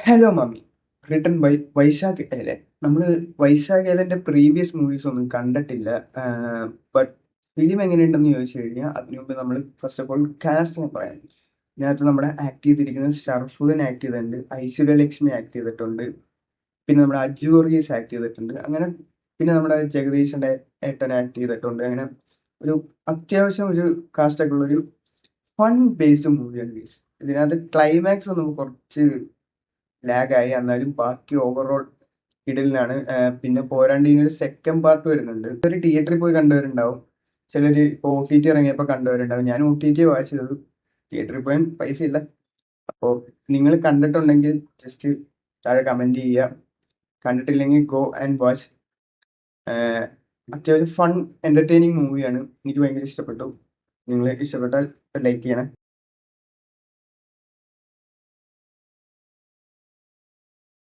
Hello mummy written by Vaishakh Elan. നമ്മൾ Vaishakh ഏലൻ്റെ previous movies ഒന്നും കണ്ടിട്ടില്ല. ബട്ട് ഫിലിം എങ്ങനെയുണ്ടെന്ന് ചോദിച്ചു കഴിഞ്ഞാൽ അതിനു മുമ്പ് നമ്മൾ ഫസ്റ്റ് ഓഫ് ഓൾ കാസ്റ്റിനെ പറയാം. ഇതിനകത്ത് നമ്മുടെ ആക്ട് ചെയ്തിരിക്കുന്നത് ഷർഫുദ്ദീൻ ആക്ട് ചെയ്തിട്ടുണ്ട്, ഐശ്വര്യലക്ഷ്മി ആക്ട് ചെയ്തിട്ടുണ്ട്, പിന്നെ നമ്മുടെ അജു വർഗീസ് ആക്ട് ചെയ്തിട്ടുണ്ട്, അങ്ങനെ പിന്നെ നമ്മുടെ ജഗദീശൻ്റെ ഏട്ടൻ ആക്ട് ചെയ്തിട്ടുണ്ട്. അങ്ങനെ ഒരു അത്യാവശ്യം ഒരു കാസ്റ്റൊക്കെ ഉള്ളൊരു ഫൺ ബേസ്ഡ് മൂവിയാണ് ഗൈസ്. ഇതിനകത്ത് ക്ലൈമാക്സ് ഒന്നും കുറച്ച് ലാഗായി, എന്നാലും ബാക്കി ഓവറോൾ കിടിലിനാണ്. പിന്നെ പോരാണ്ട് ഇതിനൊരു സെക്കൻഡ് പാർട്ട് വരുന്നുണ്ട്. ഒരു തിയേറ്ററിൽ പോയി കണ്ടവരുണ്ടാവും, ചിലർ ഇപ്പോൾ ഒ ടി ടി ഇറങ്ങിയപ്പോൾ കണ്ടവരുണ്ടാവും. ഞാൻ ഒ ടി ടി വാച്ച് ചെയ്തത്, തിയേറ്ററിൽ പോയാൽ പൈസ ഇല്ല. അപ്പോൾ നിങ്ങൾ കണ്ടിട്ടുണ്ടെങ്കിൽ ജസ്റ്റ് താഴെ കമൻറ്റ് ചെയ്യുക, കണ്ടിട്ടില്ലെങ്കിൽ ഗോ ആൻഡ് വാച്ച്. അത്യാവശ്യം ഫൺ എൻ്റർടൈനിങ് മൂവിയാണ്, എനിക്ക് ഭയങ്കര ഇഷ്ടപ്പെട്ടു. നിങ്ങൾ ഇഷ്ടപ്പെട്ടാൽ ലൈക്ക് ചെയ്യണം.